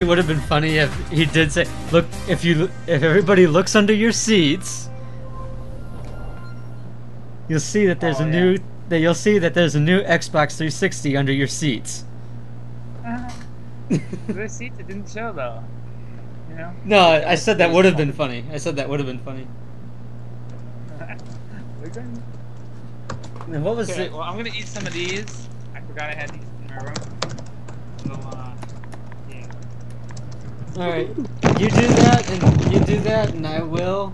It would have been funny if he did say, "Look, if everybody looks under your seats, you'll see that there's you'll see that there's a new Xbox 360 under your seats." The seats it didn't show though. You know? No, I said that would have been funny. I said that would have been funny. And what was it? Well, I'm gonna eat some of these. I forgot I had these in my room. So, yeah. All right, you do that, and I will.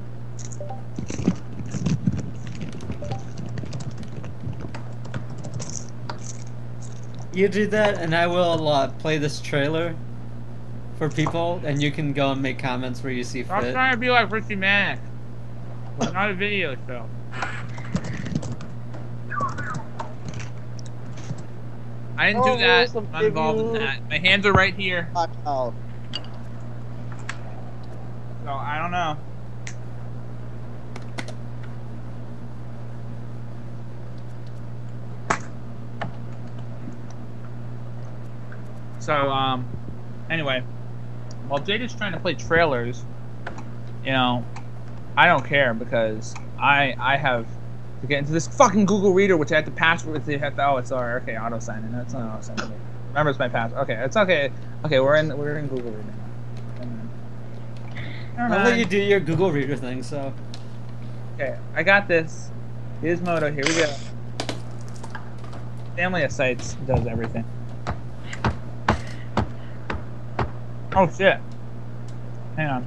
You do that, and I will play this trailer for people, and you can go and make comments where you see fit. I'm trying to be like Richie Manic. It's not a video show. I didn't do that. I'm not involved in that. My hands are right here. So I don't know. So anyway, while Jade is trying to play trailers, you know, I don't care because I have to get into this fucking Google Reader, which I have to password. Oh, it's alright. Okay, auto sign in. That's not auto sign in. Remember, it's my password. Okay, it's okay. Okay, we're in Google Reader now. I'll let you do your Google Reader thing. So. Okay, I got this. Gizmodo. Here we go. Family of sites does everything. Oh shit. Hang on.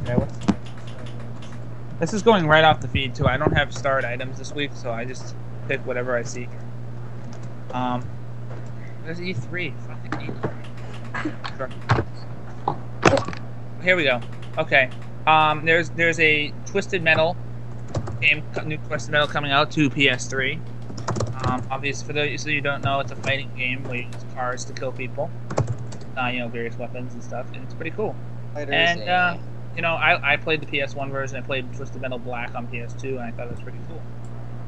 Okay, this is going right off the feed too. I don't have starred items this week, so I just pick whatever I see. There's E3. Fucking E3. Here we go. Okay. There's a Twisted Metal game, new Twisted Metal coming out to PS3. Obviously, for those of you who don't know, it's a fighting game where you use cars to kill people. You know, various weapons and stuff, and it's pretty cool. And you know, I played the PS1 version. I played Twisted Metal Black on PS2, and I thought it was pretty cool.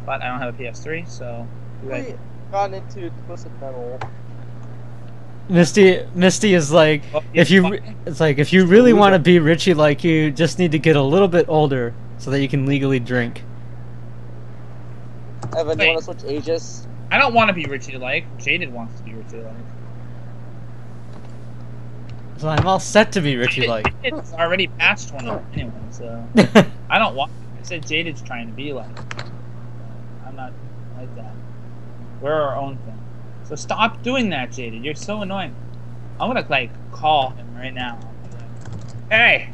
But I don't have a PS3, so. I got into Twisted Metal. Misty is like, it's like if you really want to be Richie like you, just need to get a little bit older so that you can legally drink. Evan, do you want to switch ages? I don't want to be Richie like. Jaded wants to be Richie like. So I'm all set to be Richie like. It's already past 20 anyway, so I don't want. I said Jaded's trying to be like. I'm not like that. We're our own thing. So stop doing that, Jaded. You're so annoying. I'm gonna like call him right now. Like, hey,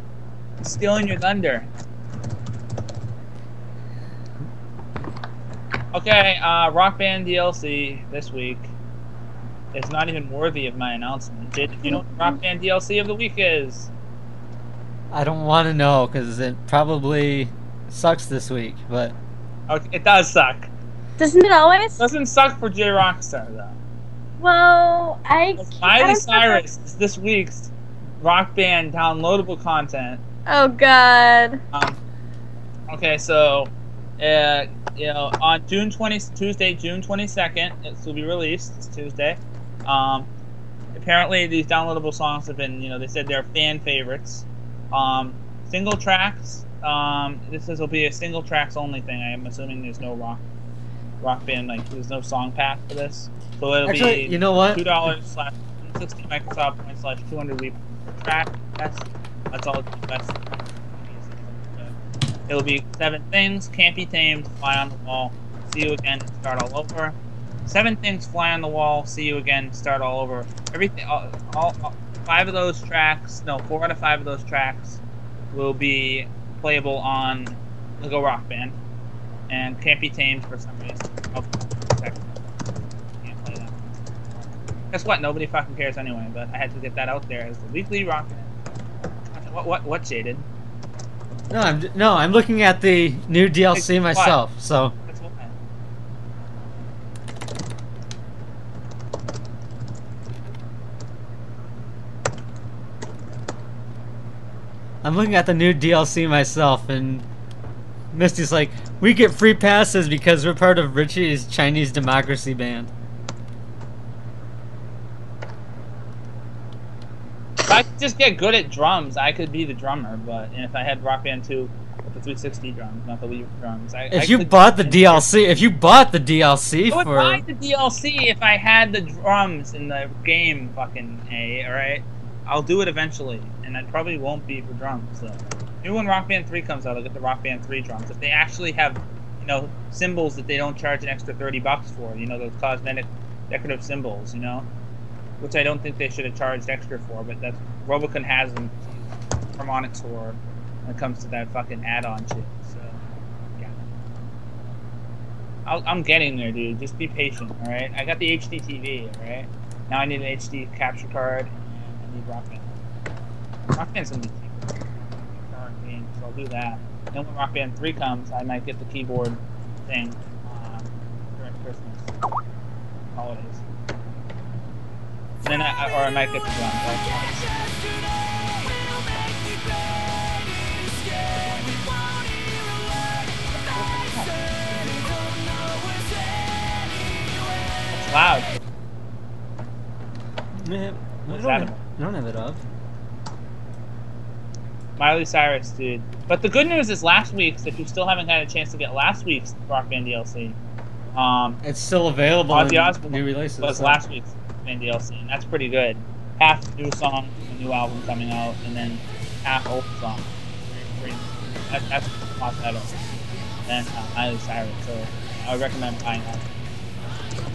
I'm stealing your thunder. Okay, Rock Band DLC this week is not even worthy of my announcement. Jade, you know what the Rock Band DLC of the week is? I don't want to know because it probably sucks this week, but okay, it does suck. Doesn't it always? It doesn't suck for J Rockstar though. Well, Miley Cyrus is this week's Rock Band downloadable content. Oh God. Okay, so you know, on Tuesday, June 22nd, it will be released. It's Tuesday. Apparently, these downloadable songs have been, you know, they said they're fan favorites. Single tracks. This will be a single tracks only thing. I am assuming there's no rock band, like there's no song pack for this. So it'll be, you know what? $2/60 Microsoft points /200 Wii per track. That's all. That's. It'll be 7 things, can't be tamed, fly on the wall, see you again, start all over. 7 things, fly on the wall, see you again, start all over. Everything, all 5 of those tracks, no, 4 out of 5 of those tracks will be playable on Lego Rock Band, and can't be tamed for some reason. Can't play that. Guess what? Nobody fucking cares anyway. But I had to get that out there as the weekly Rock Band. What, Jaded? No, I'm looking at the new DLC myself. So. That's what I'm looking at the new DLC myself, and Misty's like, we get free passes because we're part of Richie's Chinese Democracy Band. If I could just get good at drums, I could be the drummer. But if I had Rock Band 2 with the 360 drums, not the Wii drums, If you bought the DLC, if you bought the DLC I would for... buy the DLC if I had the drums in the game, fucking A, alright? I'll do it eventually, and I probably won't be for drums, so. Maybe when Rock Band 3 comes out, I'll get the Rock Band 3 drums. If they actually have, you know, symbols that they don't charge an extra $30 for, you know, those cosmetic decorative symbols, you know? Which I don't think they should have charged extra for, but that's... Robocon has them harmonics for when it comes to that fucking add-on shit, so... Yeah. I'm getting there, dude. Just be patient, alright? I got the HD TV, alright? Now I need an HD capture card, and I need Rock Band. Rock Band's gonna be cheaper. Game, so I'll do that. Then when Rock Band 3 comes, I might get the keyboard thing during Christmas. Holidays. And then I might get the drums. It's loud. Man, What's I that don't have it up. Miley Cyrus, dude. But the good news is last week's, if you still haven't had a chance to get last week's Rock Band DLC, It's still available Ozzy in Osbourne new releases. was so. last week's Band DLC, and that's pretty good. Half new song, a new album coming out, and then half old song. That's a lot better than Miley Cyrus, so I would recommend buying that.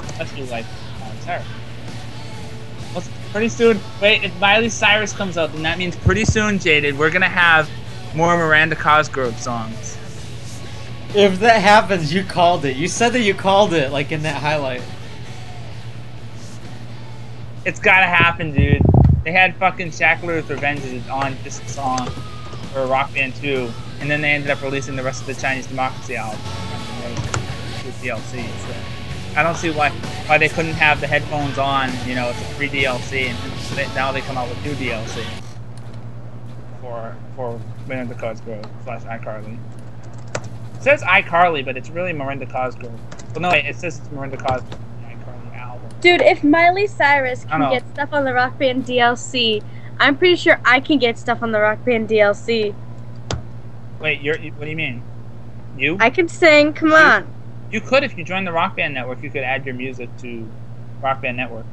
Especially like Miley Cyrus. Well, pretty soon, wait, if Miley Cyrus comes out, then that means pretty soon, Jaded, we're gonna have more Miranda Cosgrove songs. If that happens, you called it. You said that you called it, like in that highlight. It's gotta happen, dude. They had fucking Shackler's Revenge on this song for Rock Band 2, and then they ended up releasing the rest of the Chinese Democracy album with DLC. So I don't see why they couldn't have the headphones on. You know, it's a free DLC, and now they come out with new DLC for Miranda Cosgrove / iCarly. It says iCarly, but it's really Miranda Cosgrove. Well, no, wait, it says it's Miranda Cosgrove, the iCarly album. Dude, if Miley Cyrus I can know. get stuff on the Rock Band DLC, I'm pretty sure I can get stuff on the Rock Band DLC. Wait, what do you mean? You? I can sing, come on. You could if you join the Rock Band Network. You could add your music to Rock Band Network.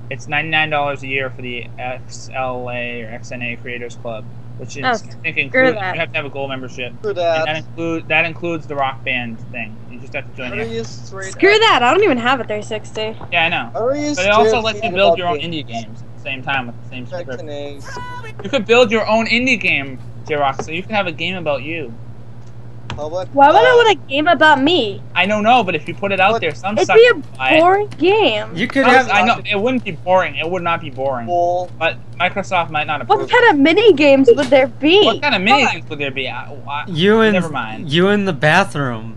It's $99 a year for the XLA or XNA Creators Club, which is I think includes, you have to have a gold membership. Screw that. And that includes the Rock Band thing. You just have to join the. Screw that, I don't even have a 360. Yeah, I know. But it also lets you build your own indie games at the same time with the same subscription. You could build your own indie game, J-Rock, so you can have a game about you. Public, Why would I want a game about me? I don't know, but if you put it out there, some It'd sucker be a would buy it. boring game. You could have. I know it wouldn't be boring. It would not be boring. Bull. But Microsoft might not approve. What kind of mini games would there be? What kind of mini games would there be? Never mind. You in the bathroom.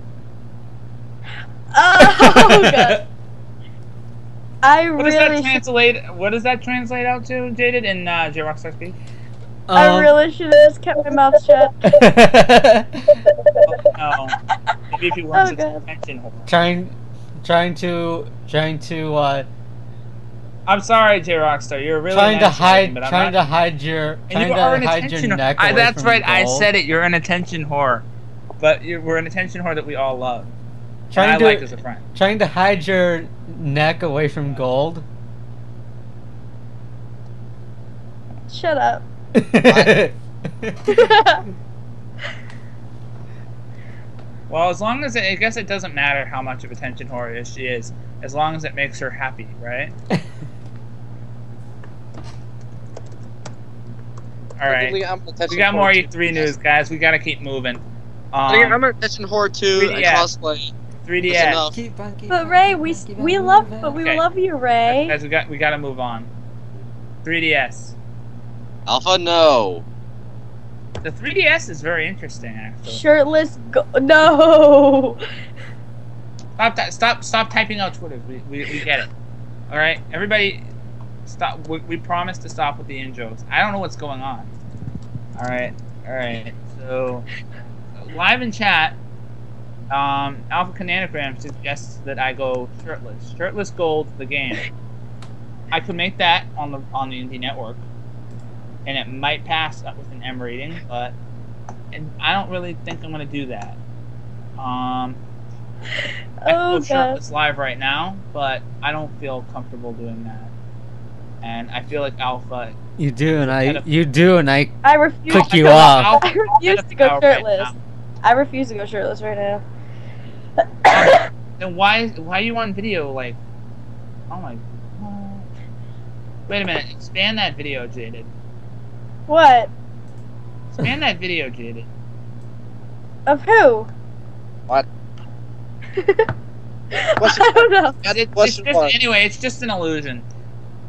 Oh god. What does that translate out to, Jaded, in J-Rock Star Speak? I really should have just kept my mouth shut. No. Maybe if you weren't such an attention whore. Trying to I'm sorry, J Rockstar. You're really trying nice to hide your neck away That's from right. I gold. said it. You're an attention whore, but we're an attention whore that we all love. I like as a friend. Trying to hide your neck away from gold. Shut up. Well, as long as I guess it doesn't matter how much of a attention whore she is, as long as it makes her happy, right? All right. We got more E3 news, guys. We gotta keep moving. I'm an attention whore too. And cosplay. 3DS. But Ray, we love you, Ray. Guys, we gotta move on. 3DS. Alpha, no. The 3DS is very interesting, actually. Shirtless no. Stop typing out Twitter. We get it. All right, everybody, stop. We promise to stop with the in jokes. I don't know what's going on. All right. So live in chat, Alpha Cananagram suggests that I go shirtless. Shirtless Gold, the game. I could make that on the Indie Network, and it might pass with an M rating, but I don't really think I'm gonna do that. I can go shirtless live right now, but I don't feel comfortable doing that. And I feel like Alpha. You do, and I refuse. Click you off. I refuse to go shirtless. I refuse to go shirtless right now. Then why are you on video? Like, oh my. Wait a minute. Expand that video, Jaded. What? Expand that video, Jaded. Of who? What? I don't know. Anyway, it's just an illusion.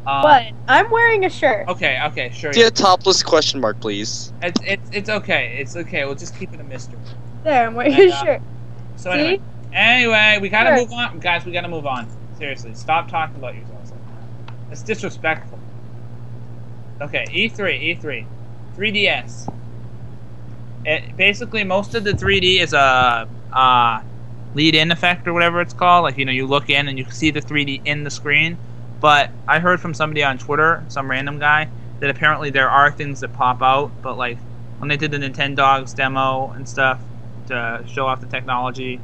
What? I'm wearing a shirt. Okay, sure. See a topless question mark, please. It's okay. It's okay. We'll just keep it a mystery. There, I'm wearing a shirt. So anyway, we gotta move on, guys. We gotta move on. Seriously, stop talking about yourselves like that. That's disrespectful. Okay, E3, 3DS. Basically, most of the 3D is a lead-in effect or whatever it's called. Like, you look in and you see the 3D in the screen. But I heard from somebody on Twitter, some random guy, that apparently there are things that pop out. But like when they did the Nintendogs demo and stuff to show off the technology,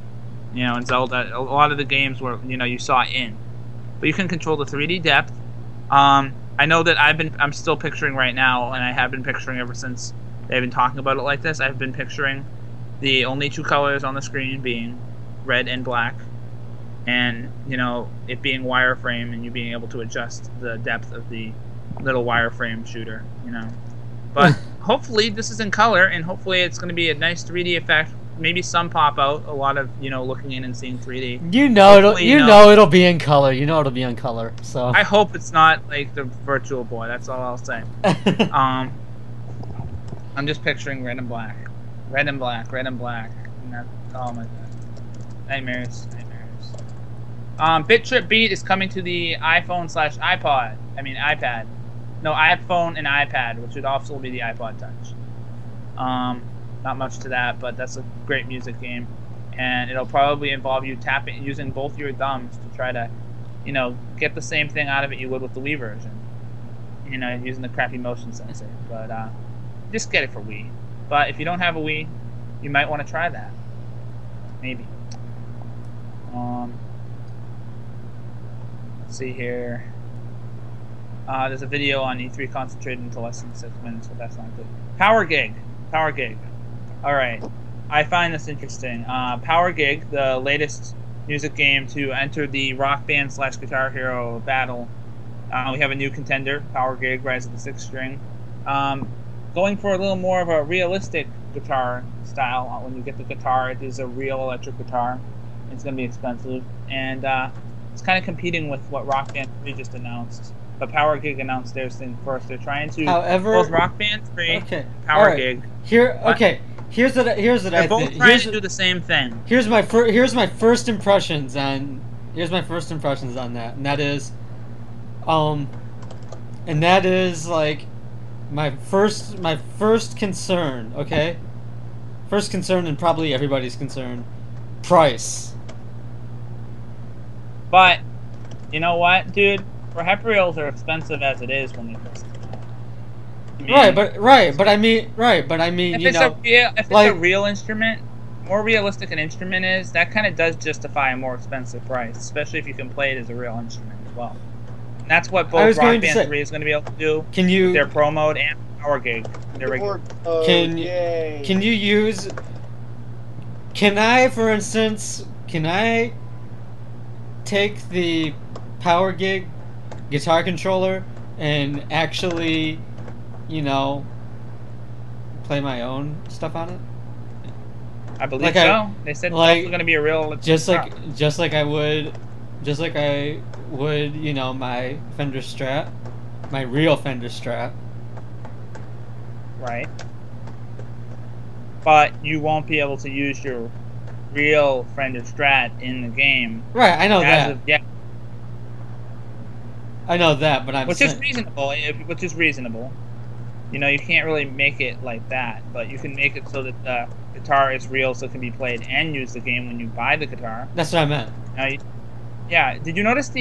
and Zelda, a lot of the games were you saw in. But you can control the 3D depth. I know that I'm still picturing right now, and I have been picturing ever since they've been talking about it like this. I've been picturing the only two colors on the screen being red and black. And, it being wireframe and you being able to adjust the depth of the little wireframe shooter, But hopefully this is in color, and hopefully it's going to be a nice 3D effect. Maybe some pop out, a lot of, looking in and seeing 3D. It'll be in color. It'll be in color. So I hope it's not like the Virtual Boy. That's all I'll say. I'm just picturing red and black. Red and black. And oh my god. Nightmares. BitTrip Beat is coming to the iPhone/iPod. iPad. No, iPhone and iPad, which would also be the iPod Touch. Not much to that, but that's a great music game, and it'll probably involve you using both your thumbs to try to, get the same thing out of it you would with the Wii version. Using the crappy motion sensor. But just get it for Wii. But if you don't have a Wii, you might want to try that. Maybe. Let's see here. There's a video on E3 concentrated into less than 6 minutes, but that's not good. Power Gig. Alright. I find this interesting. Power Gig, the latest music game to enter the Rock Band / Guitar Hero battle. We have a new contender, Power Gig, Rise of the Sixth String. Going for a little more of a realistic guitar style. When you get the guitar, it is a real electric guitar. It's going to be expensive. And it's kind of competing with what Rock Band 3 just announced. But Power Gig announced theirs thing first. They're trying to both Rock Band 3, Power Gig. Here's what I think. They're both trying to do the same thing. Here's my first impressions on that, and that is like my first concern. Okay, first concern, and probably everybody's concern: price. But you know what, dude? Reels are expensive as it is when they first come out. But I mean, if it's a real instrument, more realistic an instrument is, that kind of does justify a more expensive price, especially if you can play it as a real instrument as well. And that's what both Rock Band 3 is going to be able to do. With their Pro Mode and Power Gig. Can you use? Can I, for instance, take the Power Gig guitar controller and actually, play my own stuff on it? I believe so. They said it's also going to be a real just like I would, my Fender Strat, my real Fender Strat. Right. But you won't be able to use your real Fender Strat in the game. Right, I know that. I know that, but which is reasonable. You know, you can't really make it like that, but you can make it so that the guitar is real, so it can be played and use the game when you buy the guitar. That's what I meant. Yeah. Did you notice the